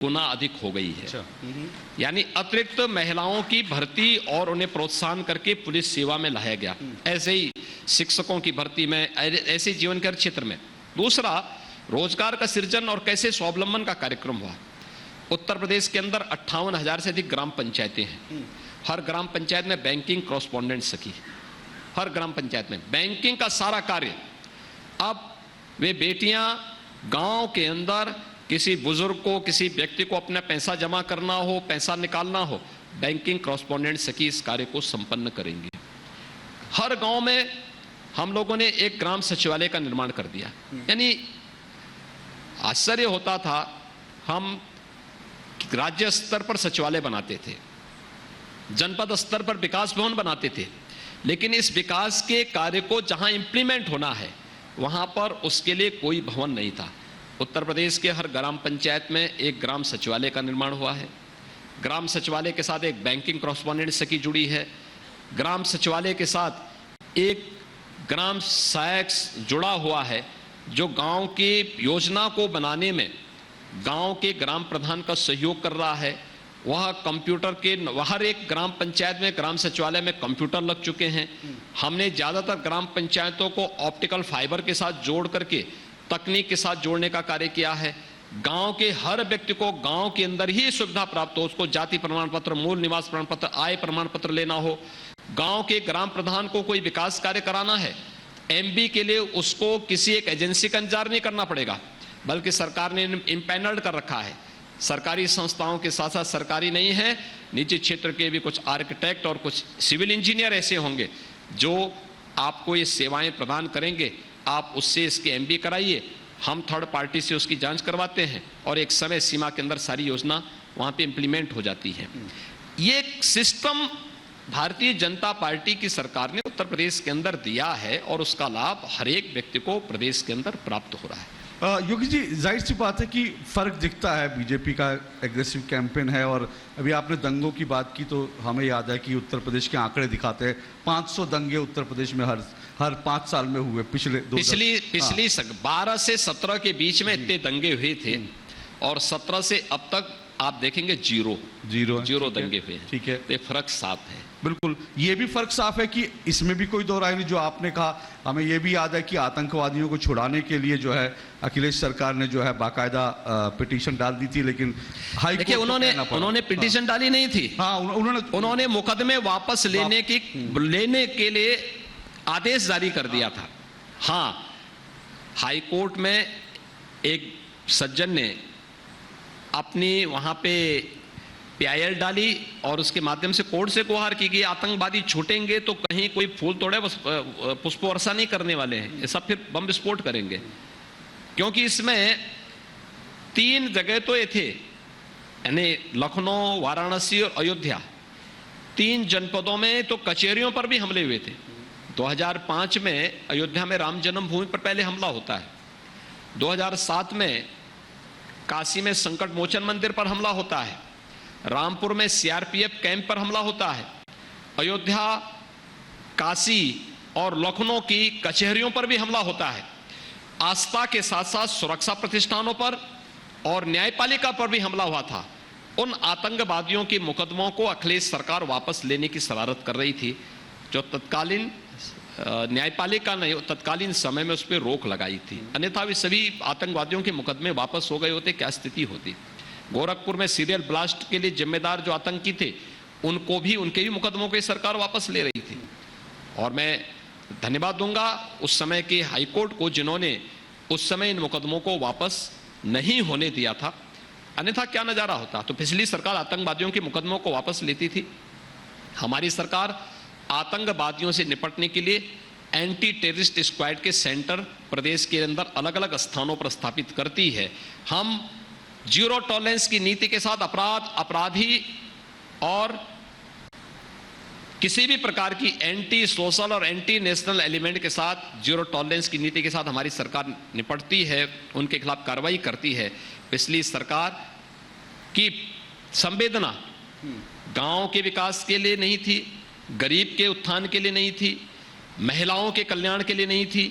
गुना अधिक हो गई है। अच्छा। यानी अतिरिक्त महिलाओं की भर्ती और उन्हें प्रोत्साहन करके पुलिस सेवा में लाया गया। ऐसे ही शिक्षकों की भर्ती में, ऐसे जीवन के क्षेत्र में। दूसरा, रोजगार का सृजन और कैसे स्वावलंबन का कार्यक्रम हुआ। उत्तर प्रदेश के अंदर 58,000 से अधिक ग्राम पंचायतें हैं। हर ग्राम पंचायत में बैंकिंग कॉरेस्पॉन्डेंट सखी, हर ग्राम पंचायत में बैंकिंग का सारा कार्य। अब वे बेटियां गांव के अंदर किसी बुजुर्ग को, किसी व्यक्ति को अपना पैसा जमा करना हो, पैसा निकालना हो, बैंकिंग कॉरेस्पॉन्डेंट सखी इस कार्य को संपन्न करेंगे। हर गांव में हम लोगों ने एक ग्राम सचिवालय का निर्माण कर दिया। यानी आश्चर्य होता था, हम राज्य स्तर पर सचिवालय बनाते थे, जनपद स्तर पर विकास भवन बनाते थे, लेकिन इस विकास के कार्य को जहां इंप्लीमेंट होना है वहां पर उसके लिए कोई भवन नहीं था। उत्तर प्रदेश के हर ग्राम पंचायत में एक ग्राम सचिवालय का निर्माण हुआ है। ग्राम सचिवालय के साथ एक बैंकिंग कॉरेस्पॉन्डेंट सखी जुड़ी है। ग्राम सचिवालय के साथ एक ग्राम सहायक जुड़ा हुआ है, जो गांव की योजना को बनाने में गांव के ग्राम प्रधान का सहयोग कर रहा है। वह कंप्यूटर के, हर एक ग्राम पंचायत में, ग्राम सचिवालय में कंप्यूटर लग चुके हैं। हमने ज्यादातर ग्राम पंचायतों को ऑप्टिकल फाइबर के साथ जोड़ करके, तकनीक के साथ जोड़ने का कार्य किया है। गांव के हर व्यक्ति को गांव के अंदर ही सुविधा प्राप्त हो, उसको जाति प्रमाण पत्र, मूल निवास प्रमाण पत्र, आय प्रमाण पत्र लेना हो। गांव के ग्राम प्रधान को कोई विकास कार्य कराना है, एमबी के लिए उसको किसी एक एजेंसी का इंतजार नहीं करना पड़ेगा, बल्कि सरकार ने इम्पैनल्ड कर रखा है। सरकारी संस्थाओं के साथ साथ सरकारी नहीं है, निजी क्षेत्र के भी कुछ आर्किटेक्ट और कुछ सिविल इंजीनियर ऐसे होंगे जो आपको ये सेवाएं प्रदान करेंगे। आप उससे इसके एमबी कराइए, हम थर्ड पार्टी से उसकी जांच करवाते हैं और एक समय सीमा के अंदर सारी योजना वहां पे इंप्लीमेंट हो जाती है। ये सिस्टम भारतीय जनता पार्टी की सरकार ने उत्तर प्रदेश के अंदर दिया है और उसका लाभ हर एक व्यक्ति को प्रदेश के अंदर प्राप्त हो रहा है। योगी जी, जाहिर सी बात है कि फर्क दिखता है। बीजेपी का एग्रेसिव कैंपेन है और अभी आपने दंगों की बात की तो हमें याद है कि उत्तर प्रदेश के आंकड़े दिखाते हैं 500 दंगे उत्तर प्रदेश में हर 5 साल में हुए। पिछली 12 से 17 के बीच में इतने दंगे हुए थे और 17 से अब तक आप देखेंगे जीरो दंगे हुए हैं। ठीक है, तो फर्क साफ है। बिल्कुल, ये भी फर्क साफ है कि इसमें भी कोई दो राय नहीं। जो आपने कहा, हमें ये भी याद है कि आतंकवादियों को छुड़ाने के लिए जो है अखिलेश सरकार ने जो है बाकायदा पिटीशन डाल दी थी, लेकिन हाई कोर्ट उन्होंने पिटीशन डाली नहीं थी। उन्होंने मुकदमे वापस लेने के लिए आदेश जारी कर दिया था। हाँ, हाई कोर्ट में एक सज्जन ने अपनी वहां पे PIL डाली और उसके माध्यम से कोर्ट से गुहार की कि आतंकवादी छूटेंगे तो कहीं कोई फूल तोड़े, पुष्प वर्षा नहीं करने वाले हैं, ये सब फिर बम विस्फोट करेंगे। क्योंकि इसमें 3 जगह तो ये थे, यानी लखनऊ, वाराणसी और अयोध्या, 3 जनपदों में तो कचहरियों पर भी हमले हुए थे। 2005 में अयोध्या में राम जन्मभूमि पर पहले हमला होता है। 2007 में काशी में संकट मोचन मंदिर पर हमला होता है। रामपुर में CRPF कैंप पर हमला होता है। अयोध्या, काशी और लखनऊ की कचहरियों पर भी हमला होता है। आस्था के साथ साथ सुरक्षा प्रतिष्ठानों पर और न्यायपालिका पर भी हमला हुआ था। उन आतंकवादियों के मुकदमों को अखिलेश सरकार वापस लेने की शरारत कर रही थी, जो तत्कालीन न्यायपालिका ने तत्कालीन समय में उस पर रोक लगाई थी। अन्यथा वे सभी आतंकवादियों के मुकदमे वापस हो गए होते, क्या स्थिति होती। गोरखपुर में सीरियल ब्लास्ट के लिए जिम्मेदार जो आतंकी थे, उनके भी मुकदमों को सरकार वापस ले रही थी। और मैं धन्यवाद दूंगा उस समय के हाईकोर्ट को, जिन्होंने उस समय इन मुकदमों को वापस नहीं होने दिया था। अन्यथा क्या नजारा होता। तो पिछली सरकार आतंकवादियों के मुकदमों को वापस लेती थी। हमारी सरकार आतंकवादियों से निपटने के लिए एंटी टेररिस्ट स्क्वाड के सेंटर प्रदेश के अंदर अलग अलग स्थानों पर स्थापित करती है। हम जीरो टॉलरेंस की नीति के साथ अपराधी और किसी भी प्रकार की एंटी सोशल और एंटी नेशनल एलिमेंट के साथ, जीरो टॉलरेंस की नीति के साथ हमारी सरकार निपटती है, उनके खिलाफ कार्रवाई करती है। पिछली सरकार की संवेदना गांव के विकास के लिए नहीं थी, गरीब के उत्थान के लिए नहीं थी, महिलाओं के कल्याण के लिए नहीं थी,